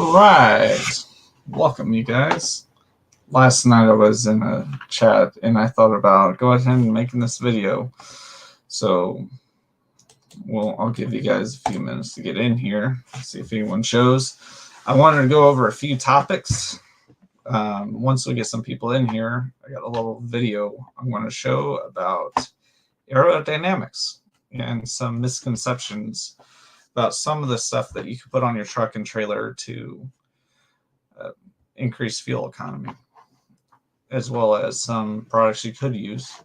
Right. Welcome, you guys. Last night I was in a chat and I thought about go ahead and making this video. So, I'll give you guys a few minutes to get in here, see if anyone shows. I wanted to go over a few topics. Once we get some people in here, I got a little video I'm going to show about aerodynamics and some misconceptions about some of the stuff that you can put on your truck and trailer to increase fuel economy, as well as some products you could use.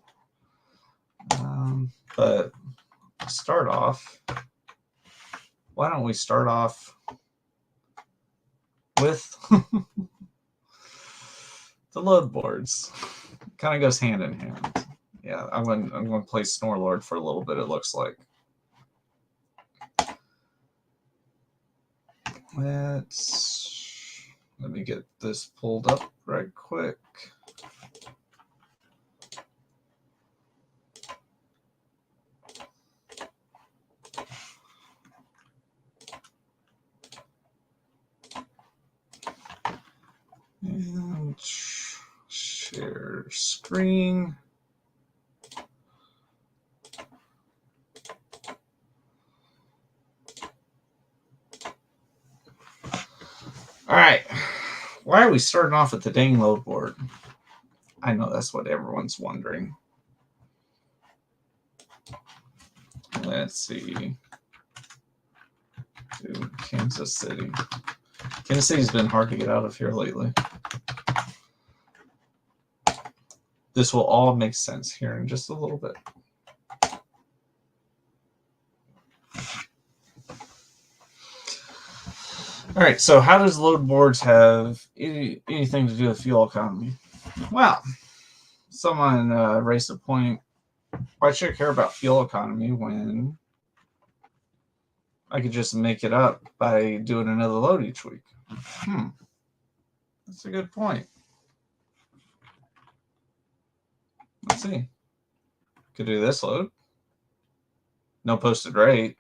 But to start off, why don't we start off with the load boards? Kind of goes hand in hand. Yeah, I'm going to play Snorlord for a little bit, it looks like. Let me get this pulled up right quick. And share screen. All right. Why are we starting off with the dang load board? I know that's what everyone's wondering. Let's see. To Kansas City. Kansas City's been hard to get out of here lately. This will all make sense here in just a little bit. All right, so how does load boards have anything to do with fuel economy? Well, someone raised a point. Why should I care about fuel economy when I could just make it up by doing another load each week? That's a good point. Let's see. Could do this load. No posted rate.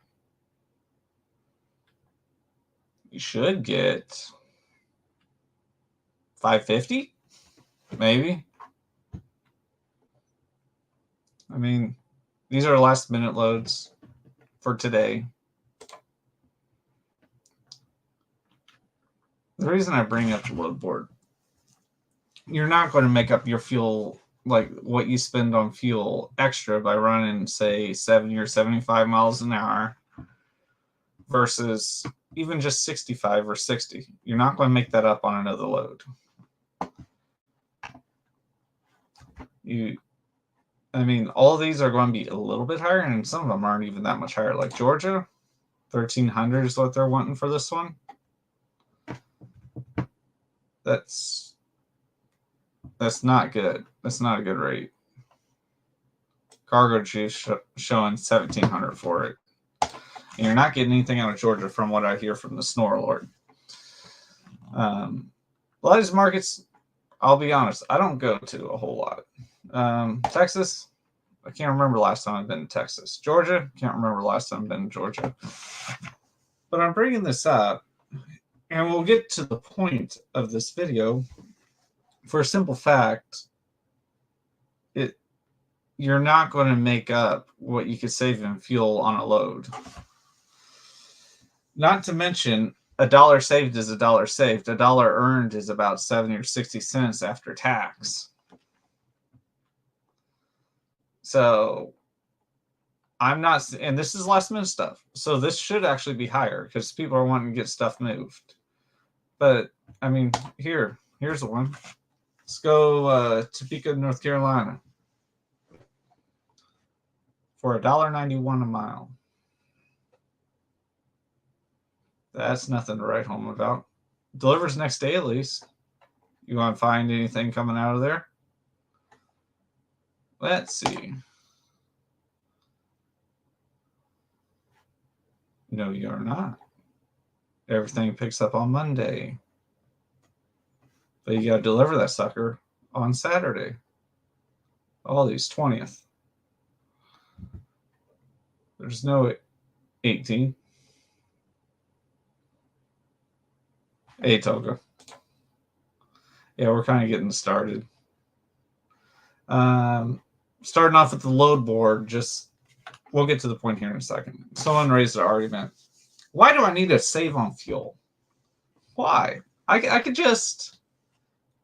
You should get 550, maybe. I mean, these are last minute loads for today. The reason I bring up the load board, you're not going to make up your fuel, like what you spend on fuel extra by running, say, 70 or 75 miles an hour versus even just 65 or 60. You're not going to make that up on another load. I mean, all of these are going to be a little bit higher, and some of them aren't even that much higher. Like Georgia, 1,300 is what they're wanting for this one. That's not good. That's not a good rate. Cargo Chief showing 1,700 for it. And you're not getting anything out of Georgia from what I hear from the Snorlord. A lot of these markets, I'll be honest, I don't go to a whole lot. Texas, I can't remember last time I've been to Texas. Georgia, can't remember last time I've been to Georgia. But I'm bringing this up, and we'll get to the point of this video for a simple fact. You're not going to make up what you could save in fuel on a load. Not to mention, $1 saved is $1 saved. $1 earned is about 70 or 60 cents after tax. So I'm not, and this is last minute stuff. So this should actually be higher because people are wanting to get stuff moved. But I mean, here's the one. Let's go Topeka, North Carolina for $1.91 a mile. That's nothing to write home about. Delivers next day at least. You want to find anything coming out of there? Let's see. No, you're not. Everything picks up on Monday. But you got to deliver that sucker on Saturday. All these 20th. There's no 18. Hey, Toga. Yeah, we're kind of getting started. Starting off with the load board, we'll get to the point here in a second. Someone raised an argument. Why do I need to save on fuel? Why? I could just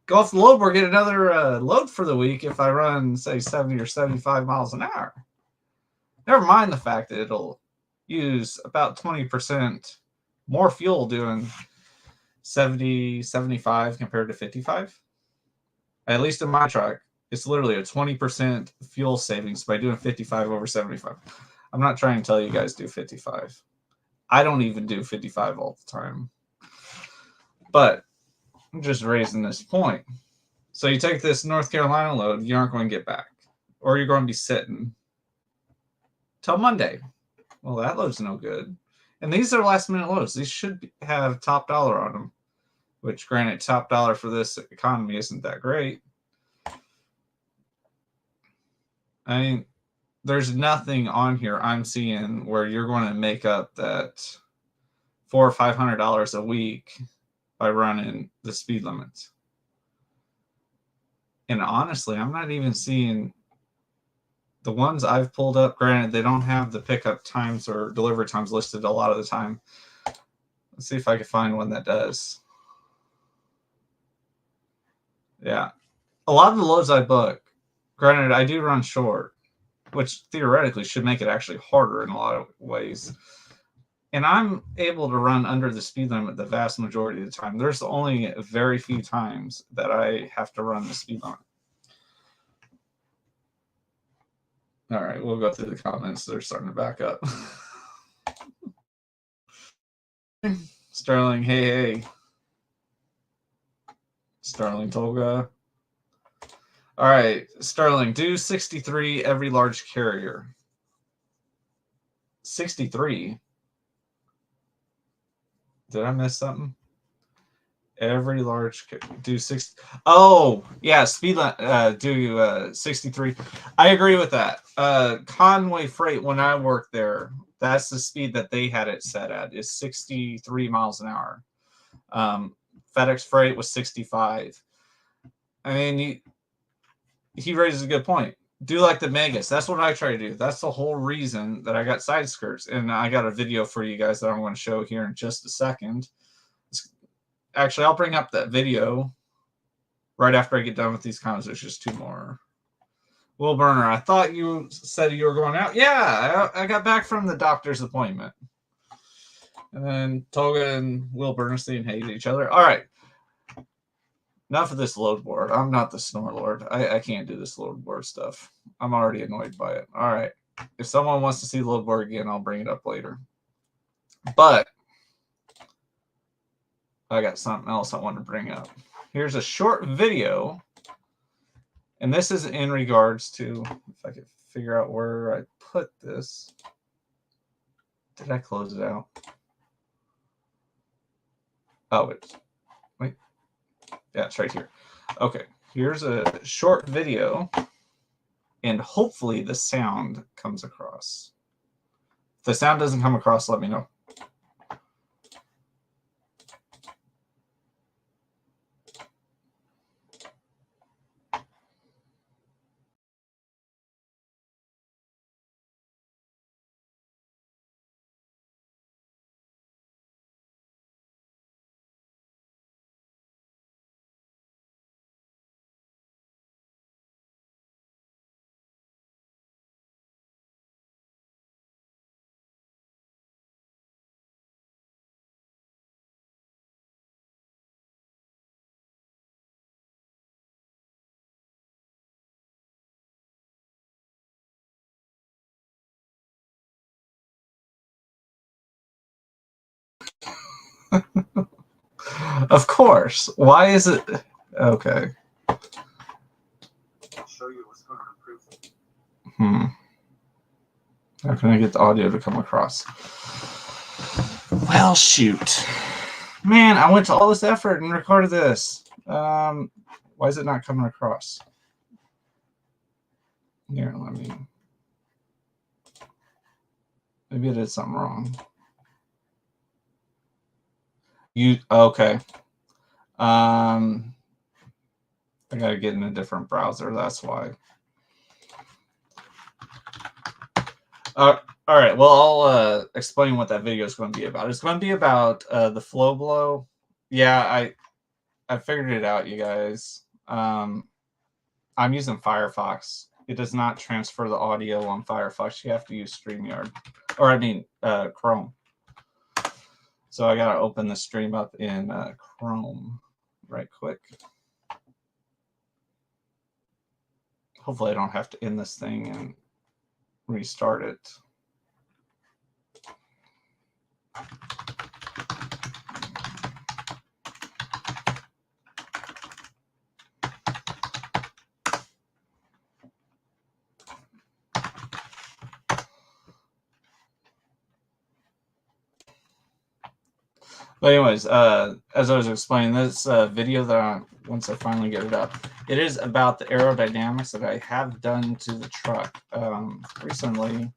go off the load board, get another load for the week if I run, say, 70 or 75 miles an hour. Never mind the fact that it'll use about 20% more fuel doing 70, 75 compared to 55. At least in my truck, it's literally a 20% fuel savings by doing 55 over 75. I'm not trying to tell you guys do 55. I don't even do 55 all the time. But I'm just raising this point. So you take this North Carolina load, you aren't going to get back. Or you're going to be sitting till Monday. Well, that load's no good. And these are last minute loads. These should have top dollar on them. Which, granted, top dollar for this economy isn't that great. I mean, there's nothing on here I'm seeing where you're going to make up that $400 or $500 a week by running the speed limits. And honestly, I'm not even seeing the ones I've pulled up. Granted, they don't have the pickup times or delivery times listed a lot of the time. Let's see if I can find one that does. Yeah. A lot of the loads I book, granted, I do run short, which theoretically should make it actually harder in a lot of ways. And I'm able to run under the speed limit the vast majority of the time. There's only very few times that I have to run the speed limit. All right, we'll go through the comments. They're starting to back up. Sterling, hey. Sterling Tolga. All right, Sterling, do 63 every large carrier. 63? Did I miss something? Every large do 6. Oh, yeah, speed do 63. I agree with that. Conway Freight, when I worked there, that's the speed that they had it set at, is 63 miles an hour. FedEx Freight was 65. I mean, he raises a good point. Do like the Megas. That's what I try to do. That's the whole reason that I got side skirts. And I got a video for you guys that I'm going to show here in just a second. Actually, I'll bring up that video right after I get done with these comments. There's just two more. Will Burner, I thought you said you were going out. Yeah, I got back from the doctor's appointment. And then Toga and Will Bernstein hate each other. All right. Enough of this load board. I'm not the snore lord. I can't do this load board stuff. I'm already annoyed by it. All right. If someone wants to see the load board again, I'll bring it up later. But I got something else I want to bring up. Here's a short video. And this is in regards to, if I could figure out where I put this. Did I close it out? Oh, wait. Yeah, it's right here. Okay, here's a short video. And hopefully the sound comes across. If the sound doesn't come across, let me know. Of course. Why is it? Okay. I'll show you what's going to improve. How can I get the audio to come across? Well, shoot. Man, I went to all this effort and recorded this. Why is it not coming across? Here, let me. Maybe I did something wrong. Okay. I gotta get in a different browser. That's why. All right. Well, I'll explain what that video is going to be about. It's going to be about the FlowBlow. Yeah, I figured it out, you guys. I'm using Firefox. It does not transfer the audio on Firefox. You have to use StreamYard, or I mean Chrome. So I gotta open the stream up in Chrome right quick. Hopefully I don't have to end this thing and restart it. But anyways, as I was explaining, this video that once I finally get it up, it is about the aerodynamics that I have done to the truck recently.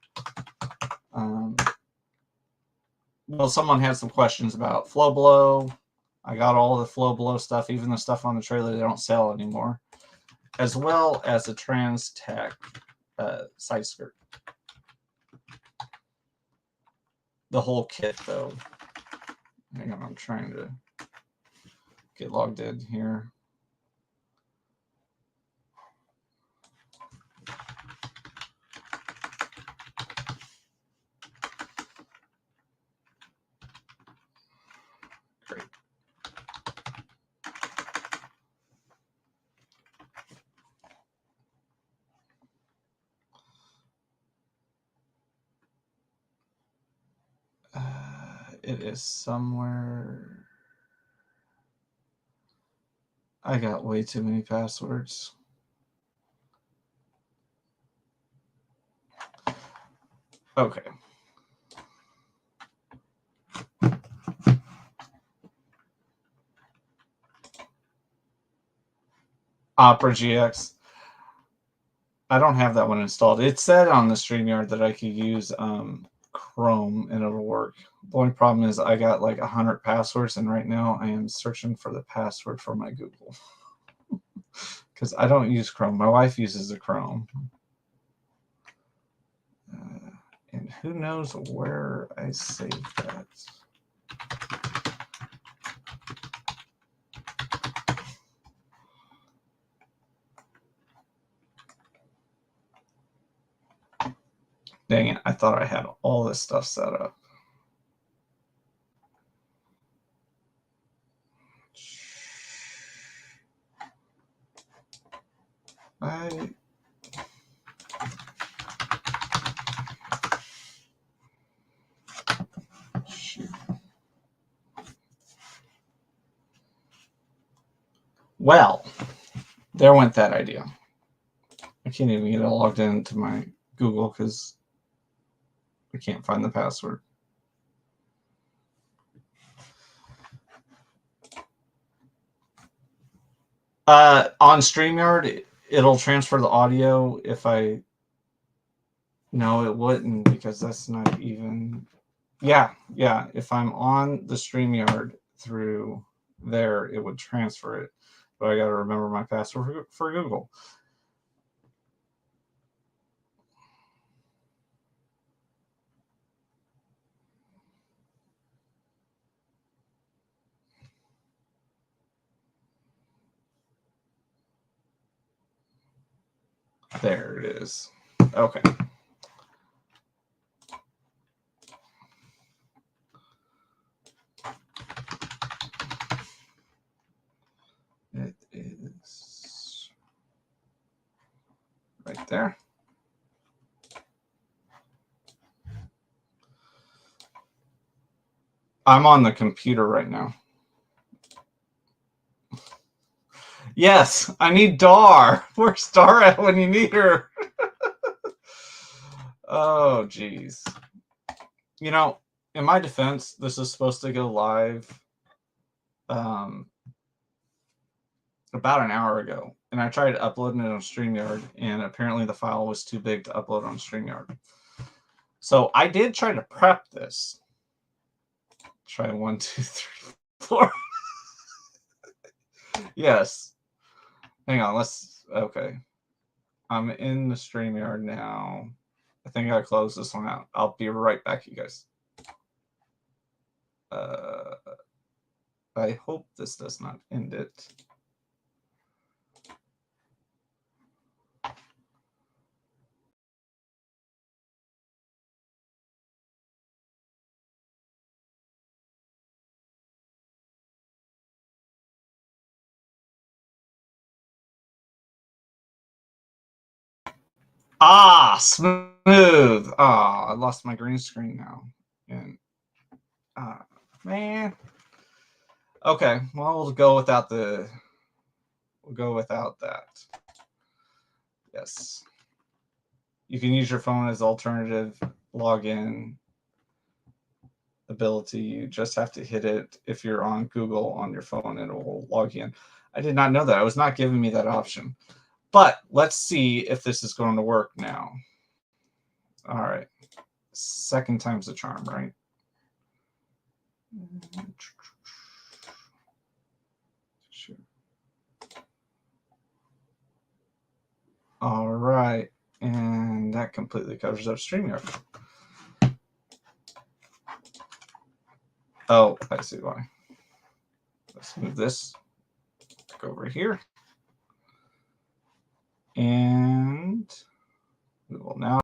Well, someone had some questions about FlowBlow. I got all the FlowBlow stuff, even the stuff on the trailer they don't sell anymore, as well as the TransTech side skirt. The whole kit, though. Hang on, I'm trying to get logged in here. Great. It is somewhere. I got way too many passwords. Okay. Opera GX. I don't have that one installed. It said on the StreamYard that I could use Chrome and it'll work. The only problem is I got like 100 passwords, and right now I am searching for the password for my Google. Because I don't use Chrome. My wife uses a Chrome. And who knows where I saved that. Dang it, I thought I had all this stuff set up. Shoot. Well, there went that idea. I can't even get it logged into my Google because I can't find the password. On StreamYard, it'll transfer the audio if I... No, it wouldn't, because that's not even... Yeah, if I'm on the StreamYard through there, it would transfer it. But I got to remember my password for Google. There it is. Okay. It is right there. I'm on the computer right now. Yes, I need Dar. Where's Dar at when you need her? Oh, geez. You know, in my defense, this is supposed to go live about an hour ago. And I tried uploading it on StreamYard, and apparently the file was too big to upload on StreamYard. So I did try to prep this. Try 1, 2, 3, 4. Yes. Hang on. Okay. I'm in the StreamYard now. I think I closed this one out. I'll be right back, you guys. I hope this does not end it. Ah, smooth. Ah, I lost my green screen now. And man. Okay, well, we'll go without that. Yes. You can use your phone as alternative login ability. You just have to hit it if you're on Google on your phone and it will log in. I did not know that. It was not giving me that option. But let's see if this is going to work now. All right. Second time's the charm, right? Sure. All right. And that completely covers up StreamYard. Oh, I see why. Let's move this back over here. And we will now.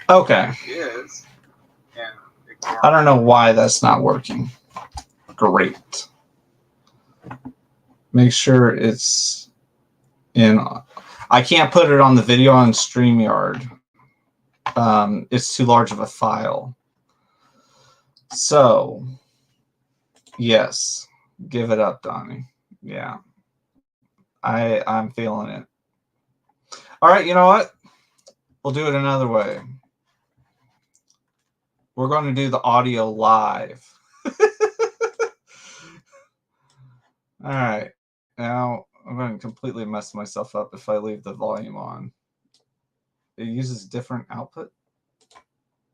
Okay. Is, and I don't know why that's not working. Great. Make sure it's in. I can't put it on the video on StreamYard. It's too large of a file. So, yes, give it up, Donnie. Yeah, I'm feeling it. All right, you know what? We'll do it another way. We're going to do the audio live. All right. Now, I'm going to completely mess myself up if I leave the volume on. It uses different output.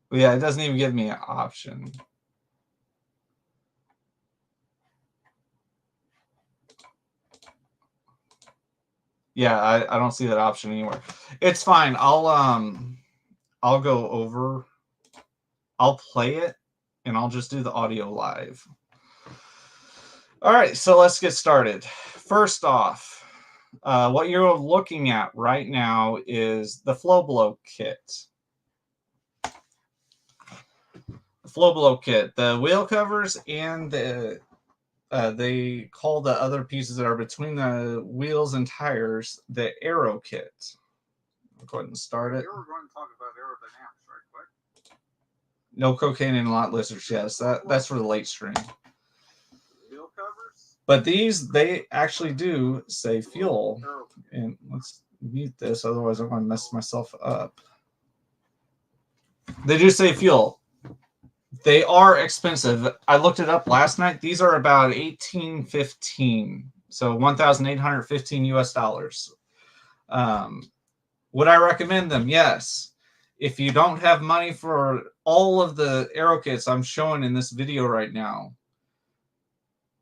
But yeah, it doesn't even give me an option. Yeah, I don't see that option anywhere. It's fine. I'll go over. I'll play it, and I'll just do the audio live. All right, so let's get started. First off, what you're looking at right now is the Flowblow kit. The Flowblow kit, the wheel covers and the they call the other pieces that are between the wheels and tires the aero kit. I'll go ahead and start it. You were going to talk about aerodynamics, right? Quick. No cocaine and lot lizards. Yes, that's for the late stream. Wheel covers. But these, they actually do say fuel. And let's mute this, otherwise I'm going to mess myself up. They do say fuel. They are expensive. I looked it up last night. These are about $1,815, so $1,815 US. Would I recommend them? Yes. If you don't have money for all of the aero kits I'm showing in this video right now,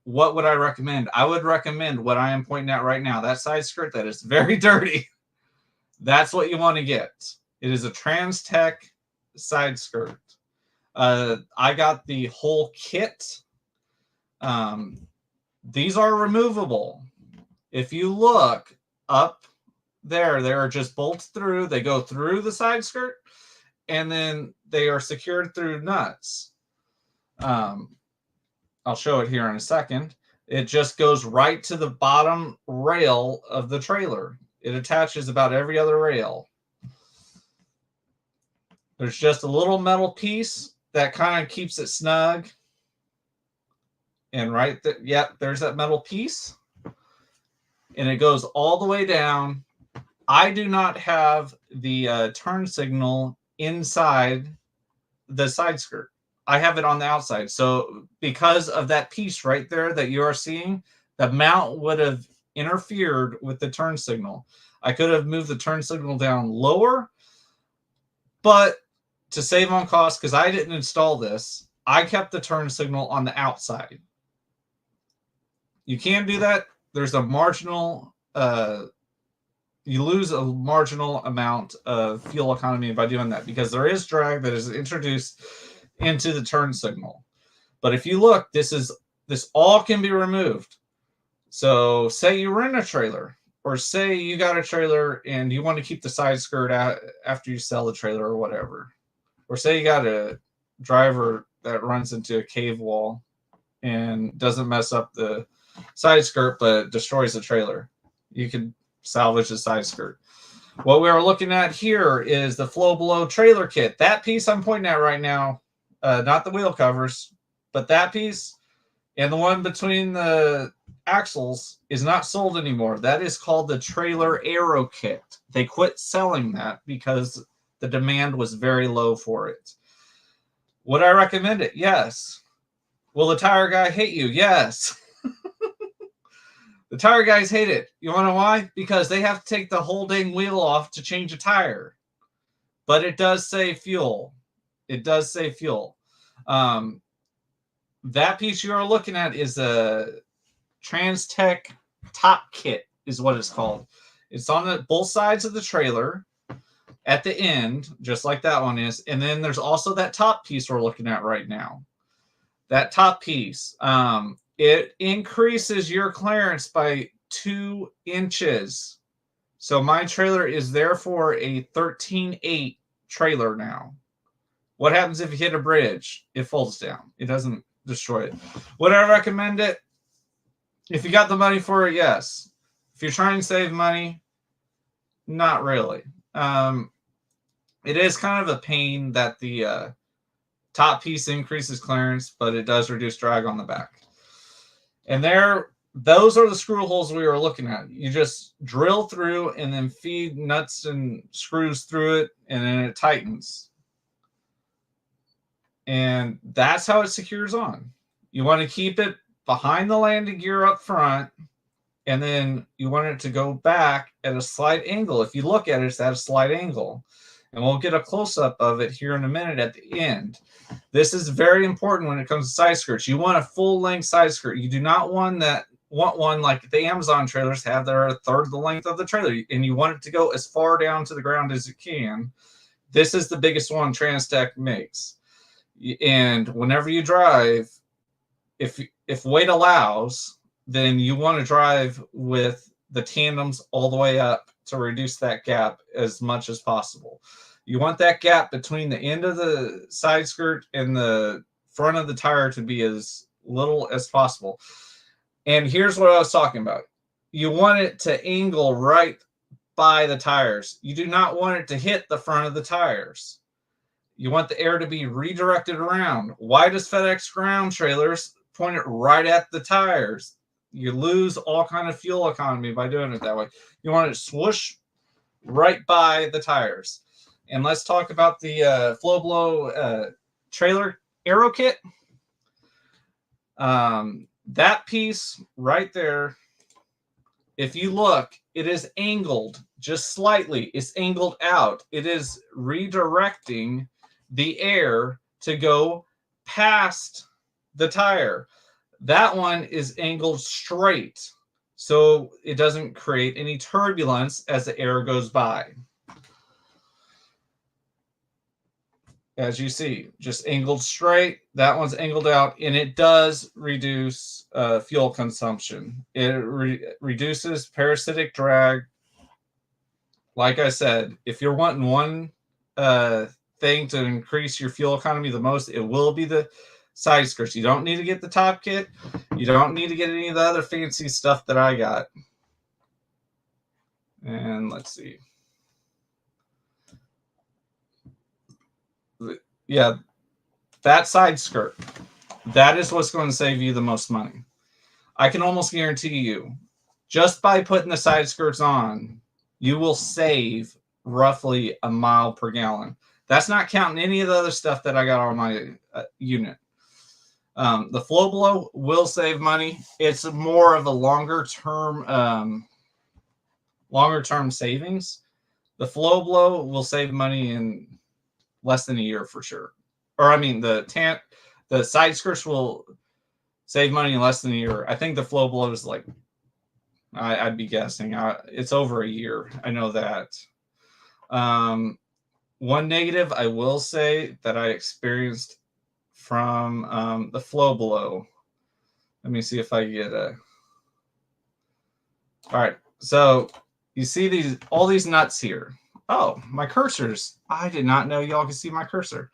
what would I recommend? I would recommend what I am pointing at right now. That side skirt that is very dirty. That's what you want to get. It is a Trans-Tech side skirt. I got the whole kit. These are removable. If you look up there are just bolts through. They go through the side skirt, and then they are secured through nuts. I'll show it here in a second. It just goes right to the bottom rail of the trailer. It attaches about every other rail. There's just a little metal piece that kind of keeps it snug. And right there, yep, there's that metal piece. And it goes all the way down. I do not have the turn signal inside the side skirt. I have it on the outside. So because of that piece right there that you are seeing, the mount would have interfered with the turn signal. I could have moved the turn signal down lower, but to save on cost, because I didn't install this, I kept the turn signal on the outside. You can do that. There's a marginal, you lose a marginal amount of fuel economy by doing that, because there is drag that is introduced into the turn signal. But if you look, this all can be removed. So say you rent a trailer, or say you got a trailer and you want to keep the side skirt out after you sell the trailer or whatever. Or say you got a driver that runs into a cave wall and doesn't mess up the side skirt but destroys the trailer. You could salvage the side skirt. What we are looking at here is the Flow Below trailer kit. That piece I'm pointing at right now, not the wheel covers, but that piece and the one between the axles is not sold anymore. That is called the Trailer Aero Kit. They quit selling that because the demand was very low for it. Would I recommend it? Yes. Will the tire guy hate you? Yes. The tire guys hate it. You want to know why? Because they have to take the whole dang wheel off to change a tire. But it does save fuel. It does save fuel. That piece you are looking at is a Transtech top kit, is what it's called. It's on both sides of the trailer at the end, just like that one is. And then there's also that top piece we're looking at right now. That top piece, it increases your clearance by 2 inches. So my trailer is therefore a 13.8 trailer now. What happens if you hit a bridge? It folds down. It doesn't destroy it. Would I recommend it? If you got the money for it, yes. If you're trying to save money, not really. It is kind of a pain that the top piece increases clearance, but it does reduce drag on the back. And those are the screw holes we were looking at. You just drill through and then feed nuts and screws through it, and then it tightens. And that's how it secures on. You want to keep it behind the landing gear up front, and then you want it to go back at a slight angle. If you look at it, it's at a slight angle. And we'll get a close-up of it here in a minute at the end. This is very important when it comes to side skirts. You want a full-length side skirt. You do not want one like the Amazon trailers have that are a third of the length of the trailer, and you want it to go as far down to the ground as it can. This is the biggest one Transtech makes. And whenever you drive, if weight allows, then you want to drive with the tandems all the way up to reduce that gap as much as possible. You want that gap between the end of the side skirt and the front of the tire to be as little as possible. And here's what I was talking about. You want it to angle right by the tires. You do not want it to hit the front of the tires. You want the air to be redirected around. Why does FedEx ground trailers point it right at the tires? You lose all kind of fuel economy by doing it that way. You want it to swoosh right by the tires. And let's talk about the Flow Below Trailer Aero Kit. That piece right there, if you look, it is angled just slightly. It's angled out. It is redirecting the air to go past the tire. That one is angled straight, so it doesn't create any turbulence as the air goes by. As you see, just angled straight. That one's angled out, and it does reduce fuel consumption. It reduces parasitic drag. Like I said, if you're wanting one thing to increase your fuel economy the most, it will be the side skirts. You don't need to get the top kit. You don't need to get any of the other fancy stuff that I got. And let's see. Yeah, that side skirt, that is what's going to save you the most money. I can almost guarantee you, just by putting the side skirts on, you will save roughly a mile per gallon. That's not counting any of the other stuff that I got on my unit. The Flow Blow will save money. It's more of a longer term savings. The Flow Blow will save money in less than a year for sure. Or I mean, the side skirts will save money in less than a year. I think the Flow Blow is like, I'd be guessing it's over a year. I know that. One negative I will say that I experienced from the Flow Blow. Let me see if I get a. All right, so you see all these nuts here. Oh, my cursors. I did not know y'all could see my cursor.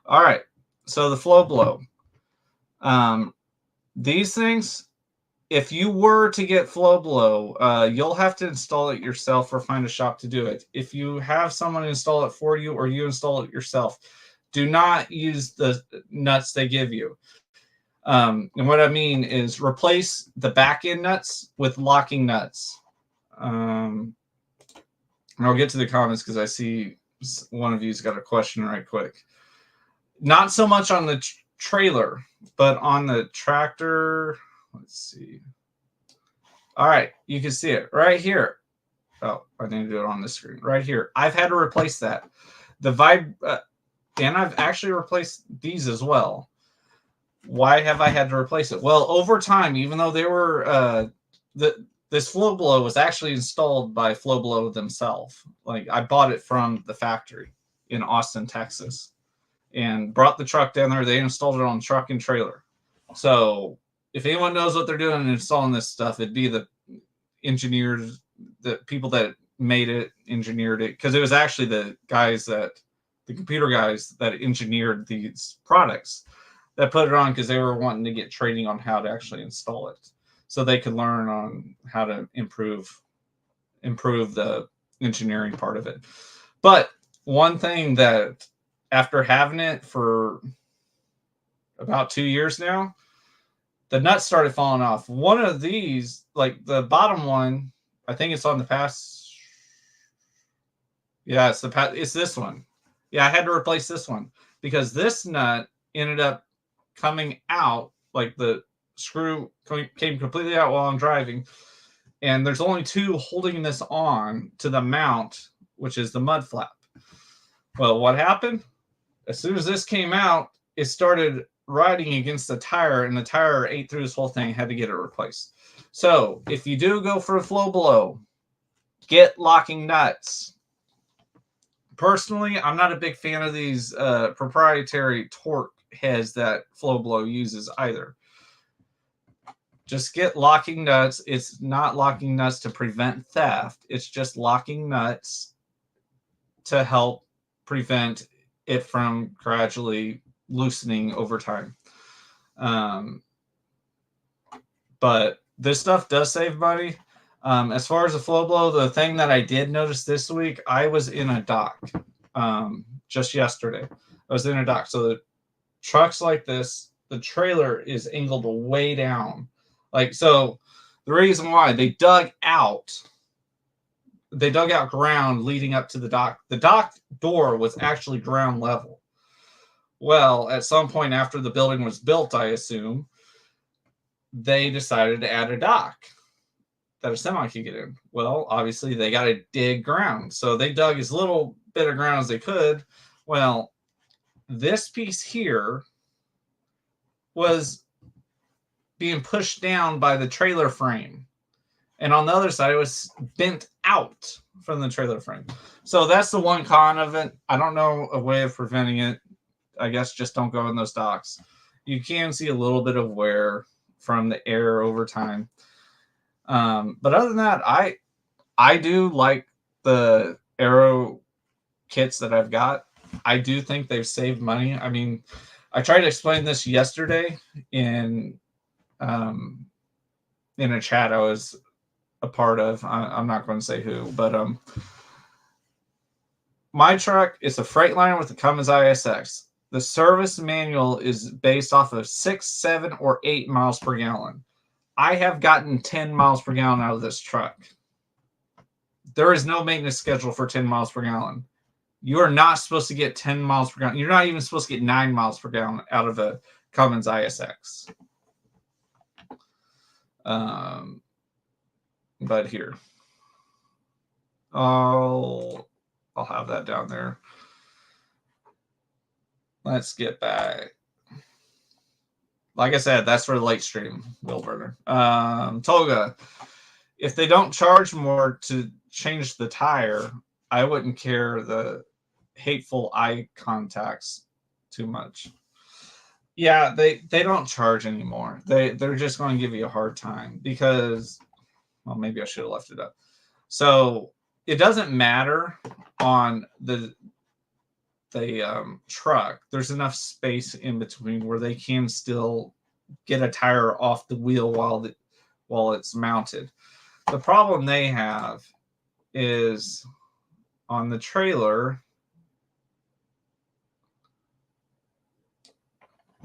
All right, so the Flow Blow. These things, if you were to get Flow Blow, you'll have to install it yourself or find a shop to do it. If you have someone install it for you or you install it yourself, do not use the nuts they give you. And what I mean is replace the back end nuts with locking nuts. And I'll get to the comments because I see one of you's got a question right quick. Not so much on the trailer, but on the tractor. Let's see. All right, you can see it right here. Oh, I didn't do it on the screen. Right here. I've had to replace that. And I've actually replaced these as well. Why have I had to replace it? Well, over time, even though they were this Flow Blow was actually installed by Flow Blow themselves. Like I bought it from the factory in Austin, Texas, and brought the truck down there. They installed it on truck and trailer. So if anyone knows what they're doing in installing this stuff, it'd be the engineers, the people that made it, engineered it, because it was actually the computer guys that engineered these products that put it on because they were wanting to get training on how to actually install it so they could learn on how to improve the engineering part of it. But one thing that after having it for about 2 years now, the nuts started falling off. One of these, like the bottom one, I think it's on the pass. Yeah, it's this one. Yeah, I had to replace this one because this nut ended up coming out, like the screw came completely out while I'm driving. And there's only two holding this on to the mount, which is the mud flap. Well, what happened? As soon as this came out, it started riding against the tire, and the tire ate through this whole thing. Had to get it replaced. So if you do go for a Flow Blow, get locking nuts. Personally, I'm not a big fan of these proprietary torque heads that Flow Blow uses either. Just get locking nuts. It's not locking nuts to prevent theft. It's just locking nuts to help prevent it from gradually loosening over time. But this stuff does save money. As far as the Flow Blow, the thing that I did notice this week, I was in a dock just yesterday. I was in a dock. So the trucks like this, the trailer is angled way down. Like, so the reason why they dug out ground leading up to the dock. The dock door was actually ground level. Well, at some point after the building was built, I assume, they decided to add a dock that a semi could get in. Well, obviously they got to dig ground. So they dug as little bit of ground as they could. Well, this piece here was being pushed down by the trailer frame. And on the other side, it was bent out from the trailer frame. So that's the one con of it. I don't know a way of preventing it. I guess just don't go in those docks. You can see a little bit of wear from the air over time. But other than that, I do like the Aero kits that I've got. I do think they've saved money. I mean, I tried to explain this yesterday in a chat I was a part of. I'm not going to say who, but my truck is a Freightliner with a Cummins ISX. The service manual is based off of 6, 7, or 8 miles per gallon. I have gotten 10 miles per gallon out of this truck. There is no maintenance schedule for 10 miles per gallon. You are not supposed to get 10 miles per gallon. You're not even supposed to get 9 miles per gallon out of a Cummins ISX. But here, I'll have that down there. Let's get back. Like I said, that's for the late stream wheel burner. Toga, if they don't charge more to change the tire, I wouldn't care the hateful eye contacts too much. Yeah, they don't charge anymore. They're just going to give you a hard time because, well, maybe I should have left it up. So it doesn't matter on the truck. There's enough space in between where they can still get a tire off the wheel while it's mounted. The problem they have is on the trailer.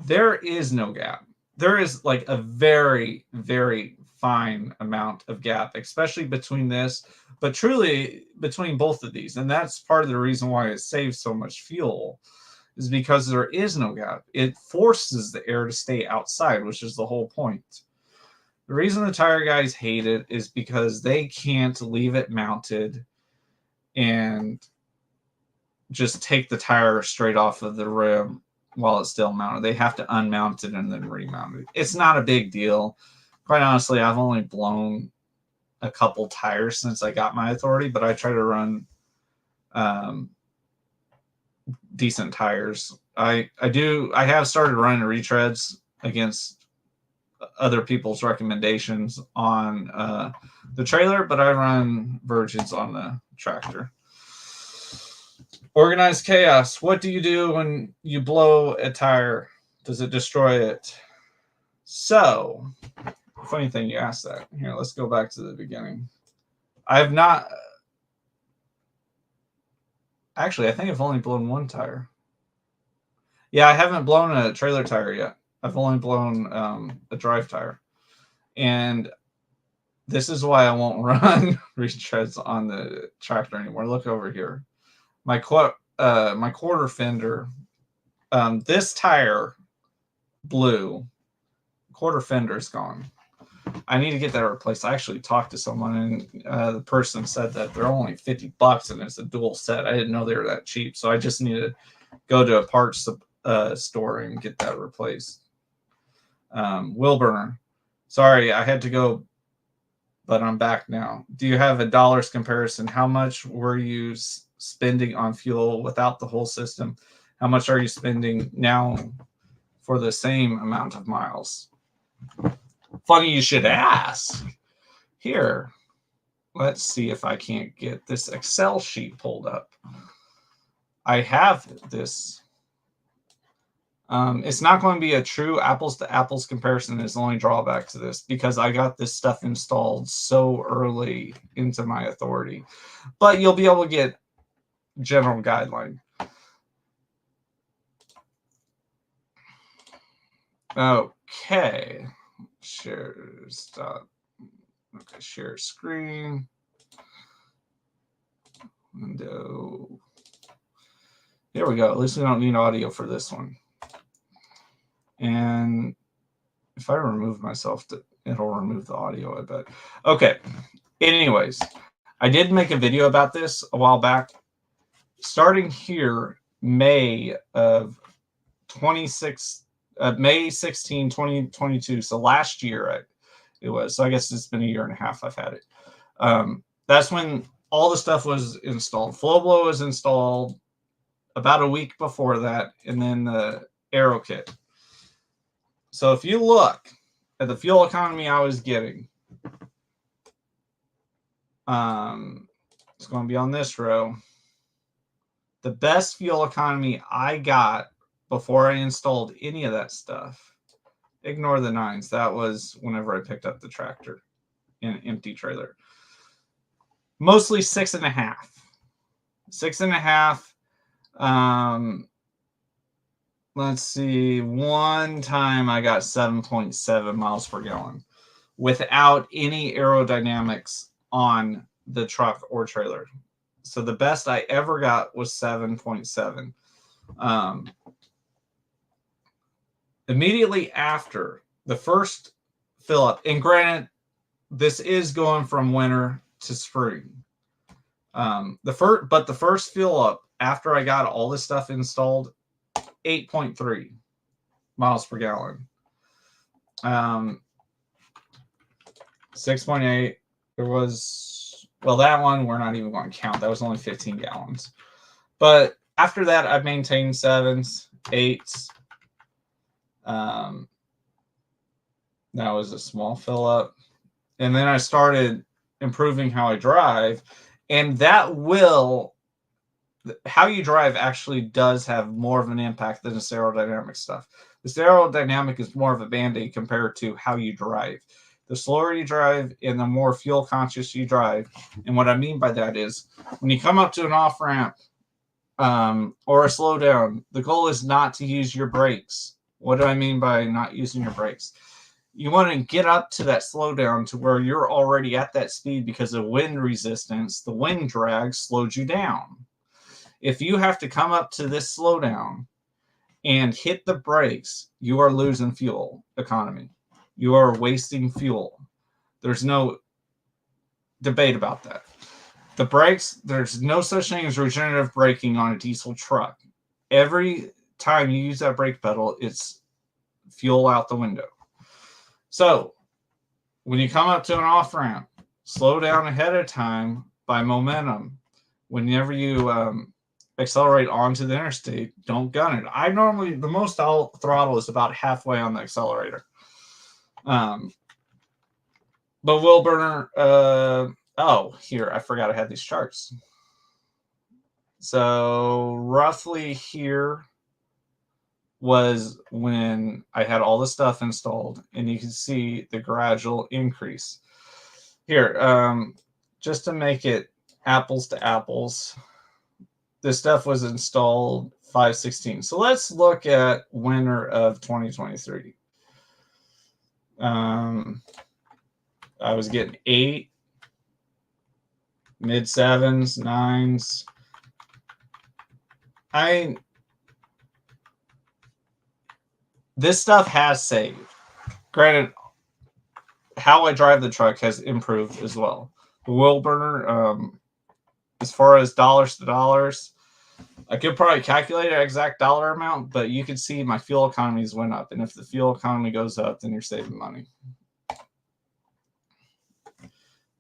There is no gap. There is like a very, very fine amount of gap, especially between this, but truly between both of these. And that's part of the reason why it saves so much fuel, is because there is no gap. It forces the air to stay outside, which is the whole point. The reason the tire guys hate it is because they can't leave it mounted and just take the tire straight off of the rim while it's still mounted. They have to unmount it and then remount it. It's not a big deal. Quite honestly, I've only blown a couple tires since I got my authority, but I try to run decent tires. I have started running retreads against other people's recommendations on the trailer, but I run virgins on the tractor. Organized chaos. What do you do when you blow a tire? Does it destroy it? So, funny thing you asked that. Here, let's go back to the beginning. I have not. Actually, I think I've only blown one tire. Yeah, I haven't blown a trailer tire yet. I've only blown a drive tire. And this is why I won't run retreads on the tractor anymore. Look over here. My quarter fender, this tire blew. Quarter fender is gone. I need to get that replaced. I actually talked to someone, and the person said that they're only $50 and it's a dual set. I didn't know they were that cheap, so I just need to go to a parts store and get that replaced. Wheel burner. Sorry, I had to go, but I'm back now. Do you have a dollars comparison? How much were you spending on fuel without the whole system? How much are you spending now for the same amount of miles? Funny you should ask. Here, let's see if I can't get this Excel sheet pulled up. I have this. It's not going to be a true apples to apples comparison. Is the only drawback to this, because I got this stuff installed so early into my authority. But you'll be able to get general guideline. Okay. Share stop. Okay, share screen. Window. There we go. At least we don't need audio for this one. And if I remove myself, it'll remove the audio, I bet. Okay. Anyways, I did make a video about this a while back. Starting here, May 16, 2022. So last year it was. So I guess it's been a year and a half I've had it. That's when all the stuff was installed. FlowBlow was installed about a week before that, and then the Aero Kit. So if you look at the fuel economy I was getting, it's going to be on this row. The best fuel economy I got before I installed any of that stuff, ignore the 9s. That was whenever I picked up the tractor in an empty trailer. Mostly 6.5. 6.5. Let's see. One time I got 7.7 miles per gallon without any aerodynamics on the truck or trailer. So the best I ever got was 7.7. Immediately after the first fill up, and granted, this is going from winter to spring. The first fill up after I got all this stuff installed, 8.3 miles per gallon. 6.8. There was, well, that one we're not even going to count. That was only 15 gallons. But after that, I've maintained 7s, 8s. That was a small fill up. And then I started improving how I drive. And that will, how you drive actually does have more of an impact than this aerodynamic stuff. This aerodynamic is more of a band-aid compared to how you drive. The slower you drive and the more fuel conscious you drive. And what I mean by that is when you come up to an off-ramp or a slowdown, the goal is not to use your brakes. What do I mean by not using your brakes? You want to get up to that slowdown to where you're already at that speed because of wind resistance. The wind drag slowed you down. If you have to come up to this slowdown and hit the brakes, you are losing fuel economy. You are wasting fuel. There's no debate about that. The brakes, there's no such thing as regenerative braking on a diesel truck. Every time you use that brake pedal, it's fuel out the window. So when you come up to an off-ramp, slow down ahead of time by momentum. Whenever you accelerate onto the interstate, don't gun it. I normally, the most I'll throttle is about halfway on the accelerator. But wheel burner, oh, here, I forgot I had these charts. So roughly here was when I had all the stuff installed, and you can see the gradual increase. Here, just to make it apples to apples, this stuff was installed 5/16. So let's look at winter of 2023. I was getting 8, mid 7s, 9s. This stuff has saved. Granted, how I drive the truck has improved as well. The wheel burner, as far as dollars to dollars, I could probably calculate an exact dollar amount, but you can see my fuel economies went up. And if the fuel economy goes up, then you're saving money.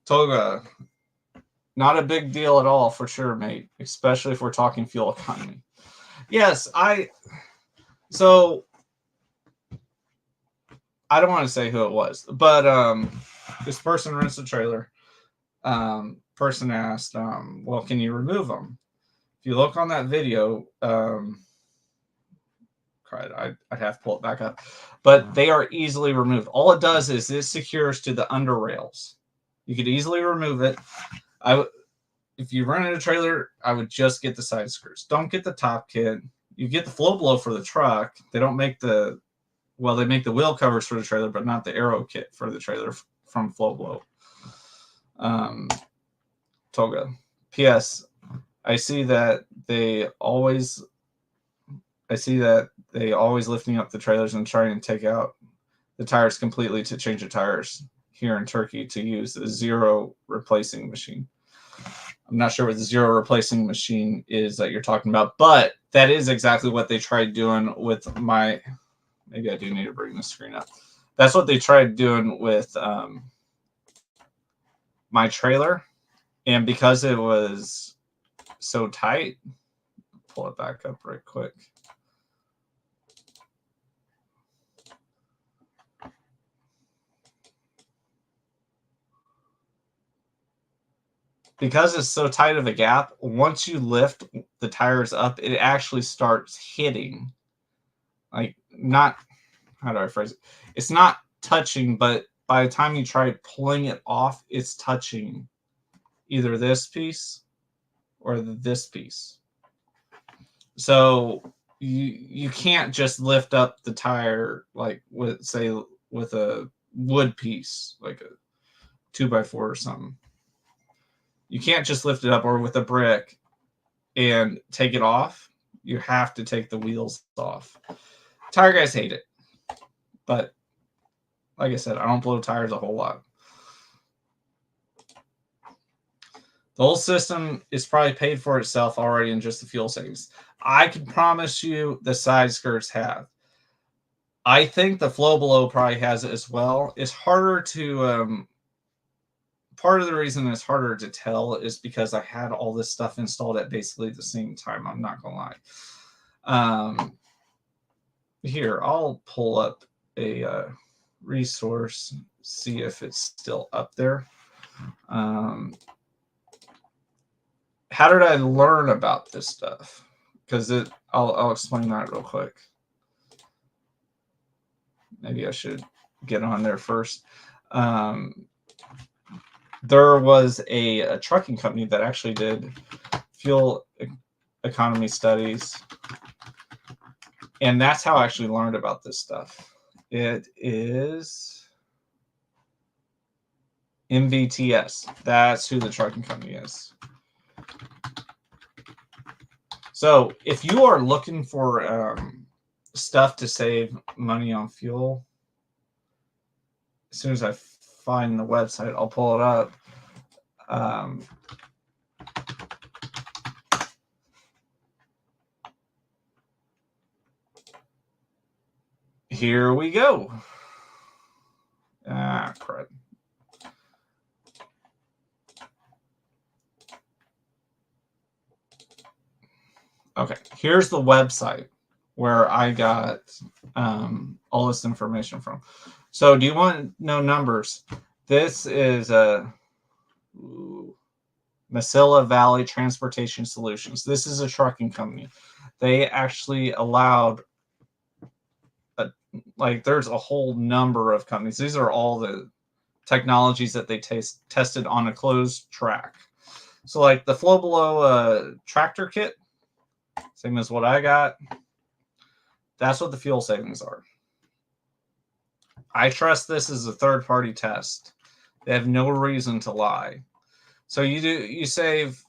Toga, not a big deal at all for sure, mate, especially if we're talking fuel economy. Yes, so I don't want to say who it was, but this person rents a trailer. Person asked, well, can you remove them? If you look on that video, I'd have to pull it back up, but they are easily removed. All it does is it secures to the under rails. You could easily remove it. If you rent a trailer, I would just get the side screws. Don't get the top kit. You get the flow blow for the truck. They don't make they make the wheel covers for the trailer, but not the aero kit for the trailer from Flow Blow. Toga. P.S. I see that they always lifting up the trailers and trying to take out the tires completely to change the tires here in Turkey to use the zero replacing machine. I'm not sure what the zero replacing machine is that you're talking about, but that is exactly what they tried doing with my. Maybe I do need to bring the screen up. That's what they tried doing with my trailer, and because it was so tight, pull it back up right quick. Because it's so tight of a gap, once you lift the tires up, it actually starts hitting like not, how do I phrase it? It's not touching, but by the time you try pulling it off, it's touching either this piece or this piece. So you can't just lift up the tire like with, say, with a wood piece, like a 2x4 or something. You can't just lift it up, or with a brick and take it off. You have to take the wheels off. Tire guys hate it, but like I said, I don't blow tires a whole lot. The whole system is probably paid for itself already in just the fuel savings. I can promise you the side skirts have. I think the Flow Below probably has it as well. It's harder to, part of the reason it's harder to tell is because I had all this stuff installed at basically the same time. I'm not going to lie. Here, I'll pull up a resource, see if it's still up there. How did I learn about this stuff? Because I'll explain that real quick. Maybe I should get on there first. There was a trucking company that actually did fuel economy studies, and that's how I actually learned about this stuff. It is MVTS. That's who the trucking company is. So if you are looking for stuff to save money on fuel, as soon as I find the website, I'll pull it up. Here we go. Ah, crud. Okay, here's the website where I got all this information from. So do you want to know numbers? This is Mesilla Valley Transportation Solutions. This is a trucking company. They actually allowed, like, there's a whole number of companies. These are all the technologies that they tested on a closed track. So like the Flow Below tractor kit, same as what I got. That's what the fuel savings are. I trust this as a third-party test. They have no reason to lie. So you save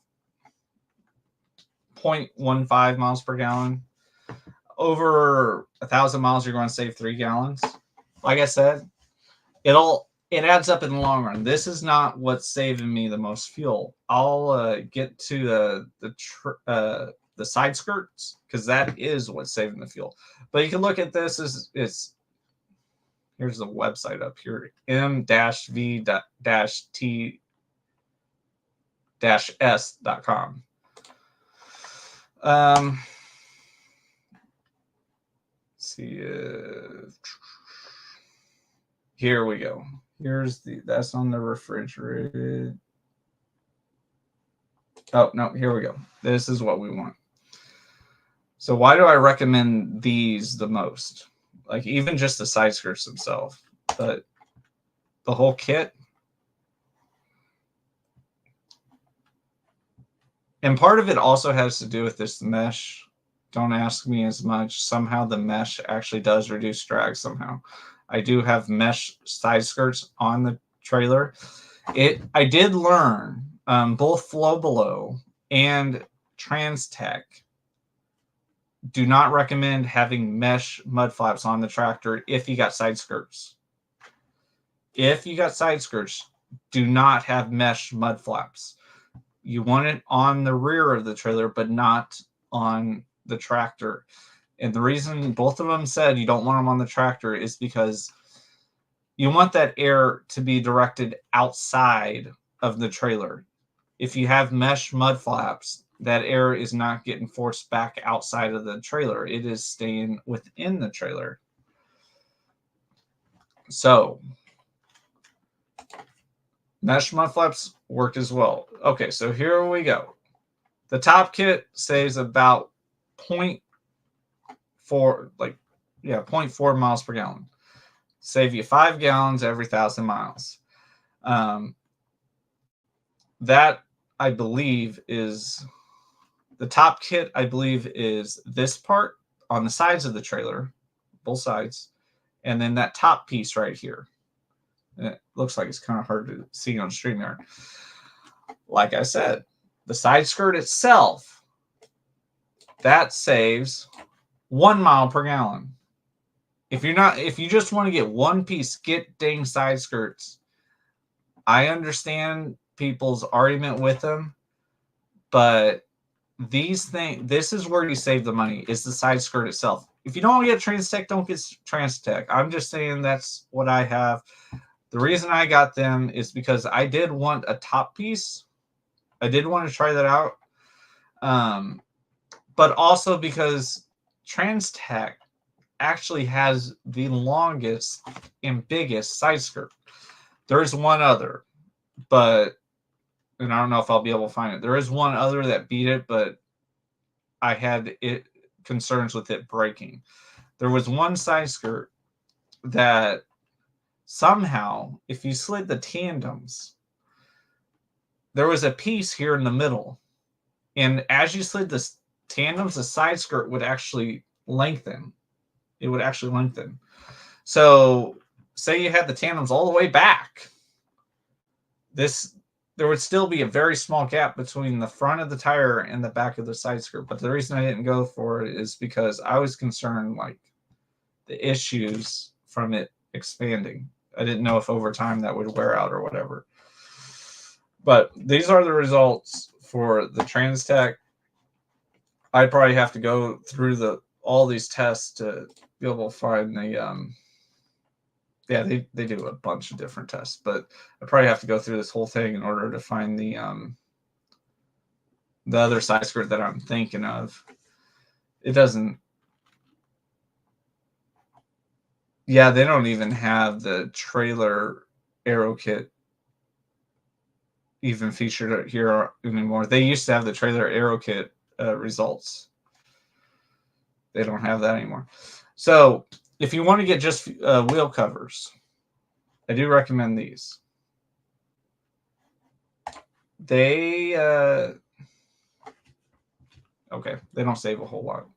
0.15 miles per gallon. Over 1,000 miles, you're going to save 3 gallons. Like I said, it adds up in the long run. This is not what's saving me the most fuel. I'll get to the side skirts, because that is what's saving the fuel. But you can look at this as here's the website up here, m-v-t-s.com. See, here we go. That's on the refrigerated. Oh, no, here we go. This is what we want. So why do I recommend these the most? Like, even just the side skirts themselves, but the whole kit. And part of it also has to do with this mesh. Don't ask me as much. Somehow the mesh actually does reduce drag somehow. I do have mesh side skirts on the trailer. I did learn both Flow Below and Transtech do not recommend having mesh mud flaps on the tractor if you got side skirts. If you got side skirts, do not have mesh mud flaps. You want it on the rear of the trailer, but not on the tractor. And the reason both of them said you don't want them on the tractor is because you want that air to be directed outside of the trailer. If you have mesh mud flaps, that air is not getting forced back outside of the trailer. It is staying within the trailer. So mesh mud flaps work as well. Okay, so here we go. The top kit saves about 0.4, like Yeah, 0.4 miles per gallon. Save you 5 gallons every 1,000 miles. That, I believe, is the top kit. I believe is this part on the sides of the trailer, both sides, and then that top piece right here. And it looks like it's kind of hard to see on stream there. Like I said, the side skirt itself, that saves 1 mile per gallon. If you just want to get one piece, get dang side skirts. I understand people's argument with them, but this is where you save the money, is the side skirt itself. If you don't want to get Transtech, don't get Transtech. I'm just saying that's what I have. The reason I got them is because I did want a top piece. I did want to try that out. But also because Transtech actually has the longest and biggest side skirt. There's one other, and I don't know if I'll be able to find it. There is one other that beat it, but I had concerns with it breaking. There was one side skirt that somehow, if you slid the tandems, there was a piece here in the middle. And as you slid the tandems, the side skirt would actually lengthen. It would actually lengthen. So say you had the tandems all the way back. There would still be a very small gap between the front of the tire and the back of the side skirt. But the reason I didn't go for it is because I was concerned, like, the issues from it expanding. I didn't know if over time that would wear out or whatever. But these are the results for the Transtech. I'd probably have to go through all these tests to be able to find the yeah, they do a bunch of different tests, but I probably have to go through this whole thing in order to find the other side skirt that I'm thinking of. It doesn't. Yeah, they don't even have the trailer aero kit even featured here anymore. They used to have the trailer aero kit results. They don't have that anymore. So if you want to get just wheel covers, I do recommend these. They okay, they don't save a whole lot.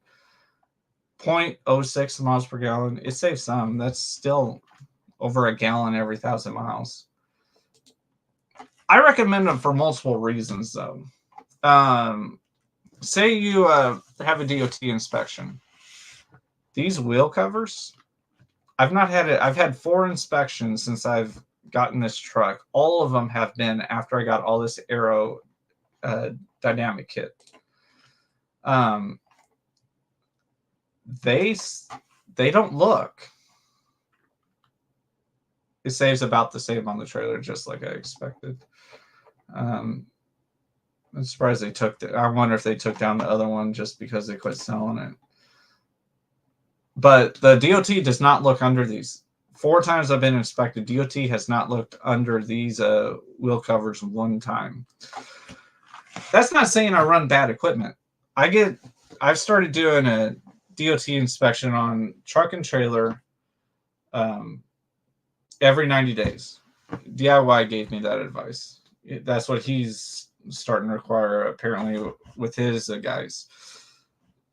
0.06 miles per gallon. It saves some. That's still over a gallon every 1,000 miles. I recommend them for multiple reasons, though. Say you have a DOT inspection. These wheel covers, I've not had it. I've had 4 inspections since I've gotten this truck. All of them have been after I got all this aero dynamic kit. They don't look. It saves about the same on the trailer, just like I expected. I'm surprised they took it. I wonder if they took down the other one just because they quit selling it. But the DOT does not look under these. 4 times I've been inspected, DOT has not looked under these wheel covers one time. That's not saying I run bad equipment. I've started doing a DOT inspection on truck and trailer every 90 days. DIY gave me that advice. That's what he's starting to require, apparently, with his guys.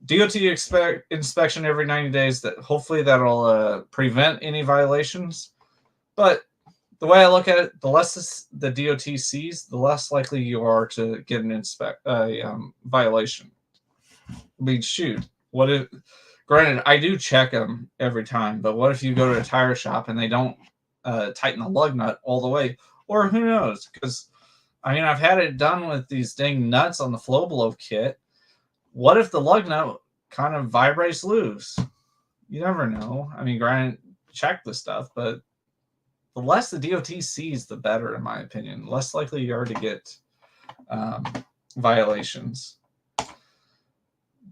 DOT inspection every 90 days. That hopefully that'll prevent any violations. But the way I look at it, the less the DOT sees, the less likely you are to get an violation. I mean, shoot, what if? Granted, I do check them every time, but what if you go to a tire shop and they don't tighten the lug nut all the way? Or who knows? Because I mean, I've had it done with these dang nuts on the flow below kit. What if the lug nut kind of vibrates loose? You never know. I mean, granted, check the stuff, but the less the DOT sees, the better, in my opinion. Less likely you are to get violations.